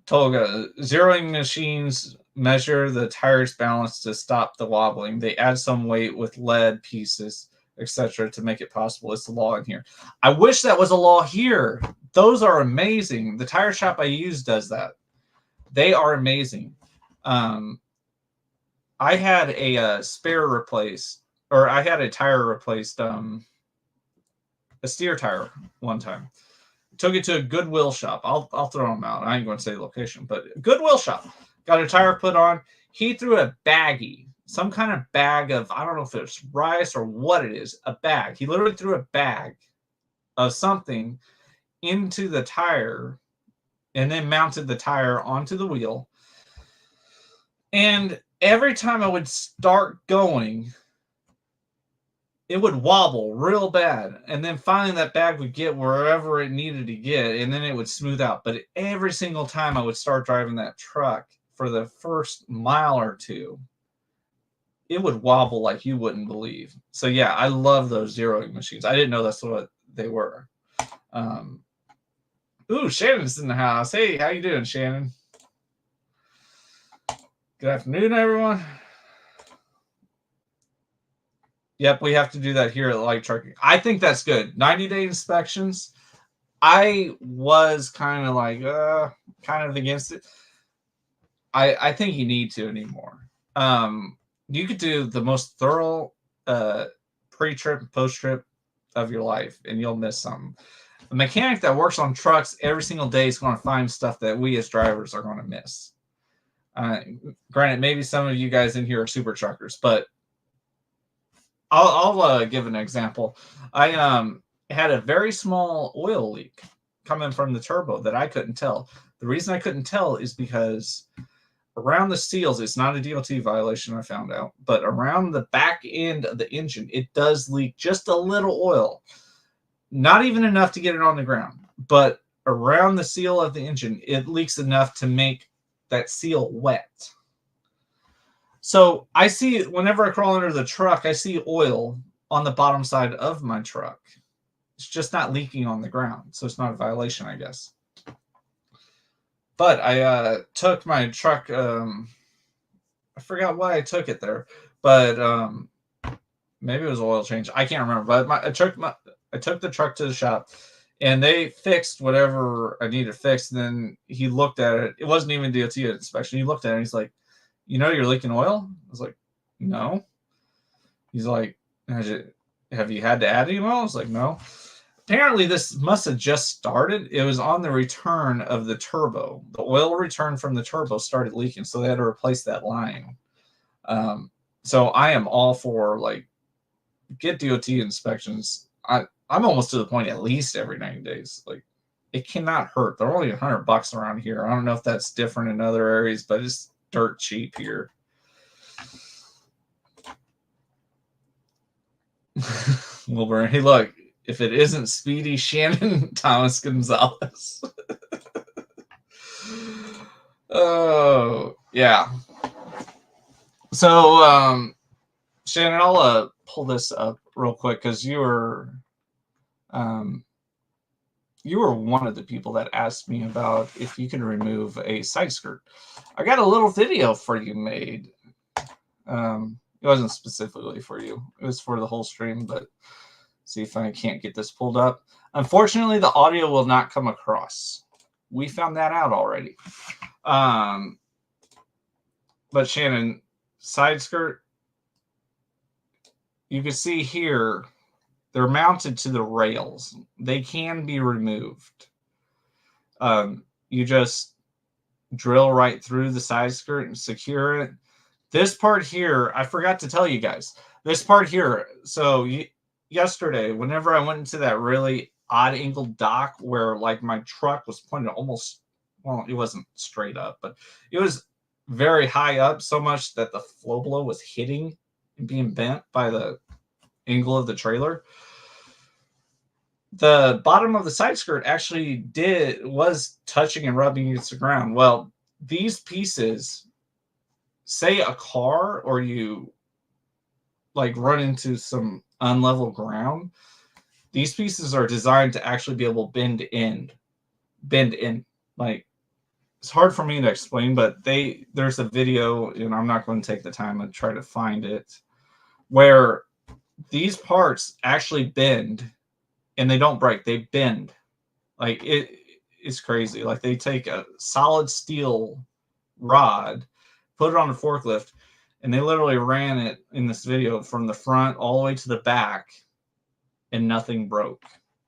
Toga, zeroing machines measure the tire's balance to stop the wobbling. They add some weight with lead pieces, etc., to make it possible. It's the law in here. I wish that was a law here. Those are amazing. The tire shop I use does that. They are amazing. I had a spare replaced, or I had a tire replaced, a steer tire one time. Took it to a Goodwill shop. I'll throw them out. I ain't going to say the location, but Goodwill shop. Got a tire put on. He threw a baggie, some kind of bag of, I don't know if it's rice or what it is, a bag. He literally threw a bag of something into the tire and then mounted the tire onto the wheel. And every time I would start going, it would wobble real bad. And then finally that bag would get wherever it needed to get, and then it would smooth out. But every single time I would start driving that truck, for the first mile or two, it would wobble like you wouldn't believe. So yeah, I love those zeroing machines. I didn't know that's what they were. Ooh, Shannon's in the house. Hey, how you doing, Shannon? Good afternoon, everyone. Yep, we have to do that here at Light Trucking. I think that's good. 90-day inspections. I was kind of like, kind of against it. I think you need to anymore. You could do the most thorough pre-trip and post-trip of your life, and you'll miss something. A mechanic that works on trucks every single day is going to find stuff that we as drivers are going to miss. Granted, maybe some of you guys in here are super truckers, but I'll give an example. I had a very small oil leak coming from the turbo that I couldn't tell. The reason I couldn't tell is because around the seals, it's not a DOT violation, I found out, but around the back end of the engine, it does leak just a little oil. Not even enough to get it on the ground, but around the seal of the engine, it leaks enough to make that seal wet. So I see, whenever I crawl under the truck, I see oil on the bottom side of my truck. It's just not leaking on the ground, so it's not a violation, I guess. But I took my truck, I forgot why I took it there, but maybe it was oil change. I can't remember, but I took the truck to the shop, and they fixed whatever I needed fixed. And then he looked at it. It wasn't even DOT inspection. He looked at it, and he's like, "You know you're leaking oil?" I was like, "No." He's like, "Have you had to add any oil?" I was like, "No." Apparently, this must have just started. It was on the return of the turbo. The oil return from the turbo started leaking, so they had to replace that line. So I am all for, like, get DOT inspections. I'm almost to the point at least every 90 days. Like, it cannot hurt. They're only $100 around here. I don't know if that's different in other areas, but it's dirt cheap here. Wilbur, hey, look, if it isn't Speedy Shannon Thomas Gonzalez. Oh, yeah. So, Shannon, I'll pull this up real quick because you were one of the people that asked me about if you can remove a side skirt. I got a little video for you made. It wasn't specifically for you. It was for the whole stream, but see if I can't get this pulled up. Unfortunately, the audio will not come across. We found that out already. But Shannon, side skirt, you can see here, they're mounted to the rails. They can be removed. You just drill right through the side skirt and secure it. This part here, I forgot to tell you guys. This part here, so yesterday, whenever I went into that really odd angled dock where, like, my truck was pointed almost, well, it wasn't straight up, but it was very high up, so much that the flow blow was hitting and being bent by the angle of the trailer. The bottom of the side skirt actually was touching and rubbing against the ground. Well, these pieces, say a car or you like run into some unlevel ground, these pieces are designed to actually be able to bend in. Like, it's hard for me to explain, but there's a video, and I'm not going to take the time to try to find it, where these parts actually bend and they don't break. They bend. Like, it's crazy. Like, they take a solid steel rod, put it on a forklift, And they literally ran it in this video from the front all the way to the back, and nothing broke.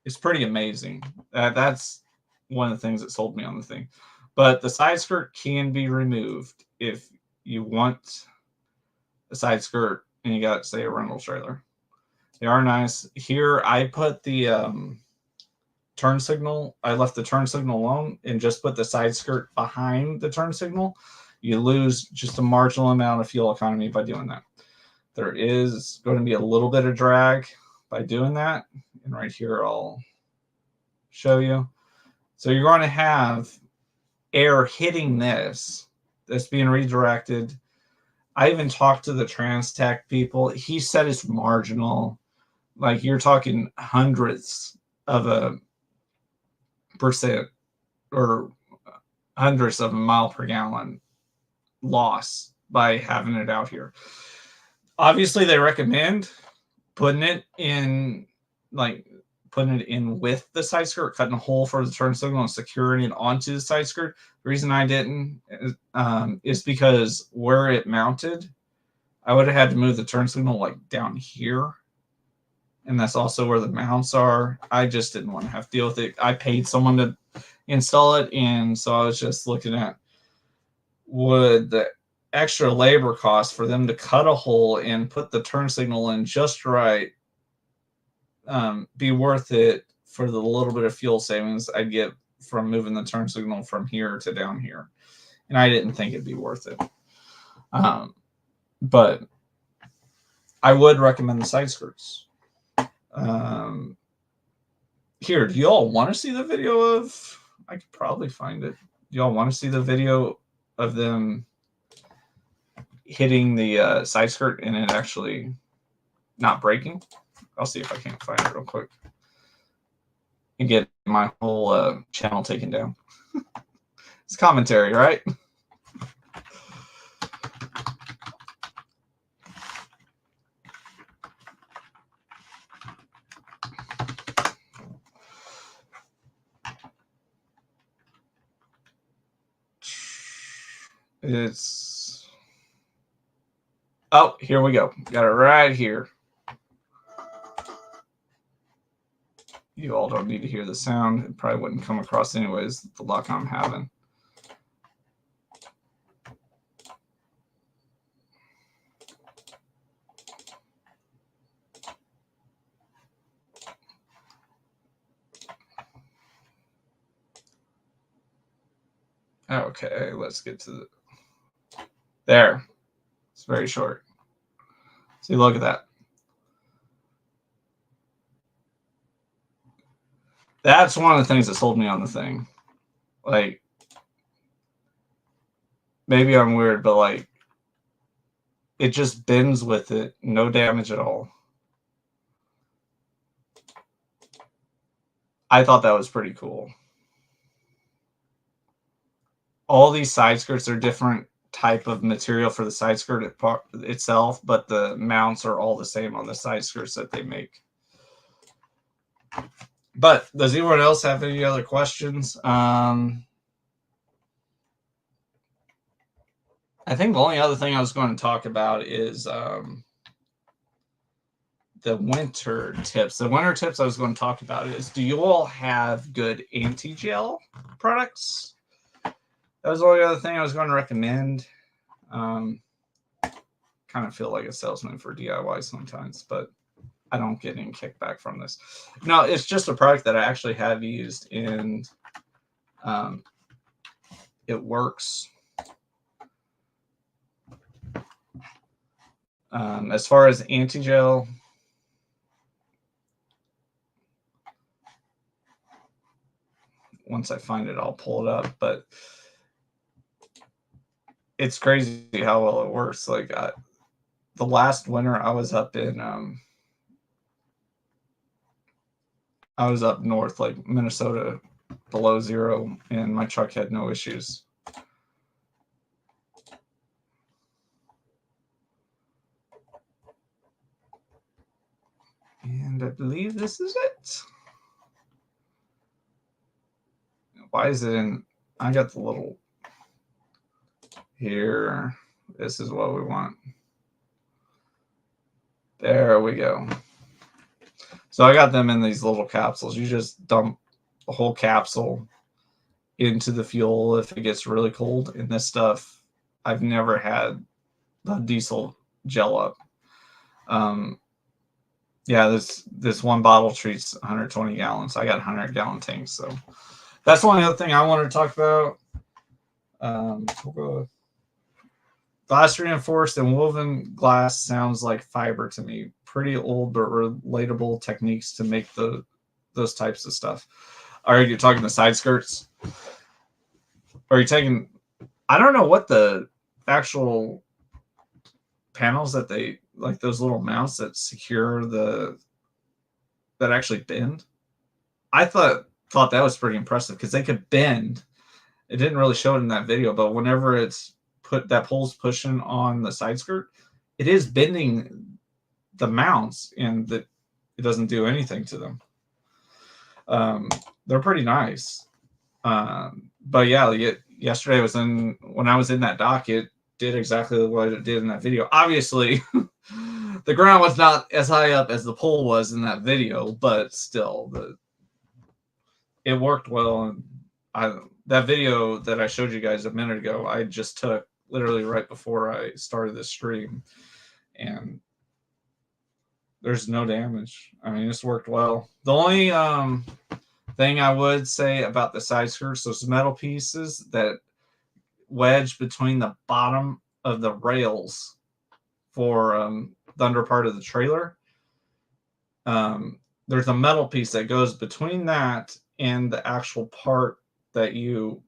It's pretty amazing. That's one of the things that sold me on the thing. But the side skirt can be removed if you want a side skirt and you got, say, a rental trailer. They are nice. Here, I put the turn signal. I left the turn signal alone and just put the side skirt behind the turn signal. You lose just a marginal amount of fuel economy by doing that. There is going to be a little bit of drag by doing that. And right here, I'll show you. So you're going to have air hitting this that's being redirected. I even talked to the TransTech people. He said it's marginal. Like, you're talking hundredths of a percent or hundredths of a mile per gallon loss by having it out here. Obviously, they recommend putting it in, like, putting it in with the side skirt, cutting a hole for the turn signal and securing it onto the side skirt. The reason I didn't is because where it mounted, I would have had to move the turn signal like down here. And that's also where the mounts are. I just didn't want to have to deal with it. I paid someone to install it, and so I was just looking at, would the extra labor cost for them to cut a hole and put the turn signal in just right be worth it for the little bit of fuel savings I'd get from moving the turn signal from here to down here. And I didn't think it'd be worth it. But I would recommend the side skirts. Here, do y'all want to see the video of, I could probably find it. Do y'all want to see the video of them hitting the side skirt and it actually not breaking? I'll see if I can't find it real quick and get my whole channel taken down. It's commentary, right? It's, oh, here we go. Got it right here. You all don't need to hear the sound. It probably wouldn't come across anyways, the luck I'm having. Okay, let's get to the, there. It's very short. See, look at that. That's one of the things that sold me on the thing. Like, maybe I'm weird, but like, it just bends with it. No damage at all. I thought that was pretty cool. All these side skirts are different type of material for the side skirt itself, but the mounts are all the same on the side skirts that they make. But does anyone else have any other questions? I think the only other thing I was going to talk about is the winter tips. The winter tips I was going to talk about is, do you all have good anti-gel products? That was the only other thing I was going to recommend. Kind of feel like a salesman for DIY sometimes, but I don't get any kickback from this. No, it's just a product that I actually have used, and it works. As far as anti-gel, once I find it, I'll pull it up, but it's crazy how well it works. Like, the last winter I was up in, I was up north, like Minnesota, below zero, and my truck had no issues. And I believe this is it. Why is it in? I got the little here. This is what we want. There we go. So I got them in these little capsules. You just dump a whole capsule into the fuel if it gets really cold. And this stuff, I've never had the diesel gel up. Yeah, this one bottle treats 120 gallons. I got 100-gallon tanks, so that's the only other thing I wanted to talk about. Glass reinforced and woven glass sounds like fiber to me. Pretty old but relatable techniques to make those types of stuff. Are you talking the side skirts? Are you taking? I don't know what the actual panels that they like, those little mounts that secure that actually bend. I thought that was pretty impressive because they could bend. It didn't really show it in that video, but whenever it's that pole's pushing on the side skirt, it is bending the mounts, and that it doesn't do anything to them. They're pretty nice. But yeah, yesterday when I was in that dock, it did exactly what it did in that video. Obviously, the ground was not as high up as the pole was in that video, but still, it worked well. And that video that I showed you guys a minute ago, I just took literally right before I started this stream, and there's no damage. I mean, this worked well. The only thing I would say about the side skirts, those metal pieces that wedge between the bottom of the rails for the under part of the trailer, there's a metal piece that goes between that and the actual part that you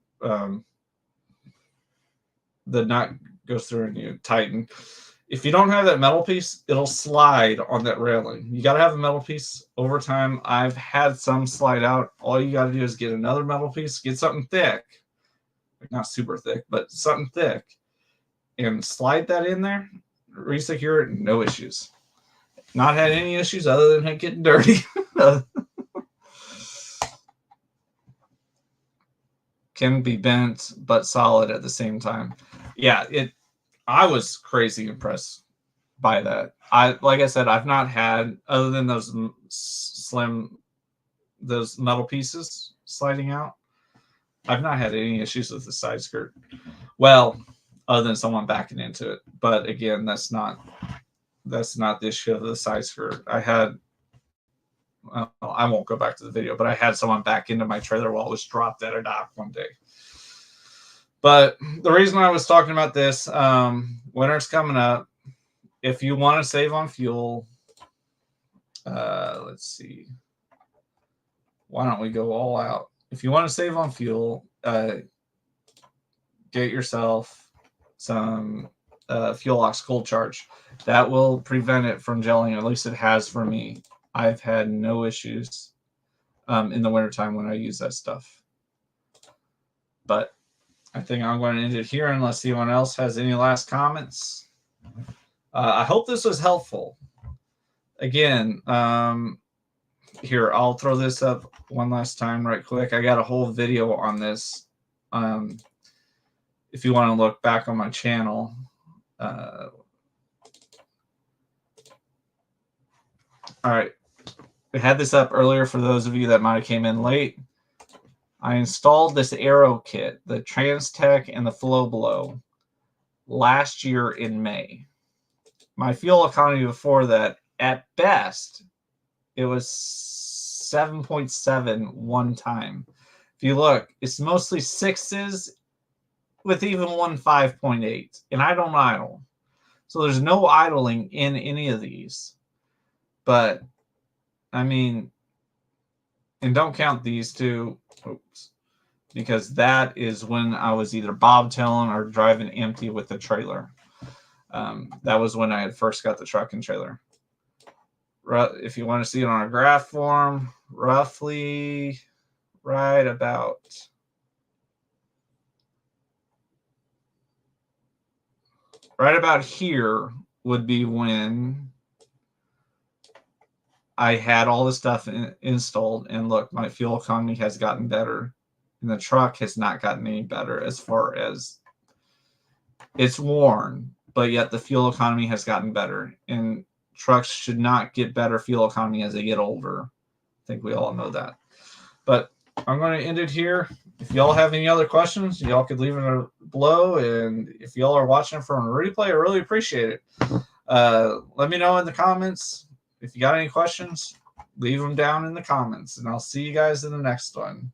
the nut goes through and you tighten. If you don't have that metal piece, it'll slide on that railing. You got to have a metal piece. Over time, I've had some slide out. All you got to do is get another metal piece, get something thick, not super thick, but something thick, and slide that in there, resecure it, no issues. Not had any issues other than it getting dirty. Can be bent but solid at the same time. Yeah, I was crazy impressed by that. Like I said, I've not had, other than those metal pieces sliding out, I've not had any issues with the side skirt. Well, other than someone backing into it. But again, that's not the issue of the side skirt. I won't go back to the video, but I had someone back into my trailer while it was dropped at a dock one day. But the reason I was talking about this, winter's coming up. If you want to save on fuel, let's see. Why don't we go all out? If you want to save on fuel, get yourself some Fuelox Cold Charge. That will prevent it from gelling. At least it has for me. I've had no issues in the wintertime when I use that stuff. But I think I'm going to end it here unless anyone else has any last comments. I hope this was helpful. Again, here, I'll throw this up one last time right quick. I got a whole video on this. If you want to look back on my channel. All right. We had this up earlier for those of you that might have came in late. I installed this Aero kit, the Transtech and the FlowBlow, last year in May. My fuel economy before that, at best, it was 7.7 one time. If you look, it's mostly 6s with even one 5.8, and I don't idle. So there's no idling in any of these. But I mean, and don't count these two, because that is when I was either bobtailing or driving empty with the trailer. That was when I had first got the truck and trailer. If you want to see it on a graph form, roughly right about here would be when I had all the stuff installed, and look, my fuel economy has gotten better, and the truck has not gotten any better as far as it's worn, but yet the fuel economy has gotten better. And trucks should not get better fuel economy as they get older. I think we all know that. But I'm going to end it here. If y'all have any other questions, y'all could leave them below. And if y'all are watching from a replay, I really appreciate it. Let me know in the comments. If you got any questions, leave them down in the comments. And I'll see you guys in the next one.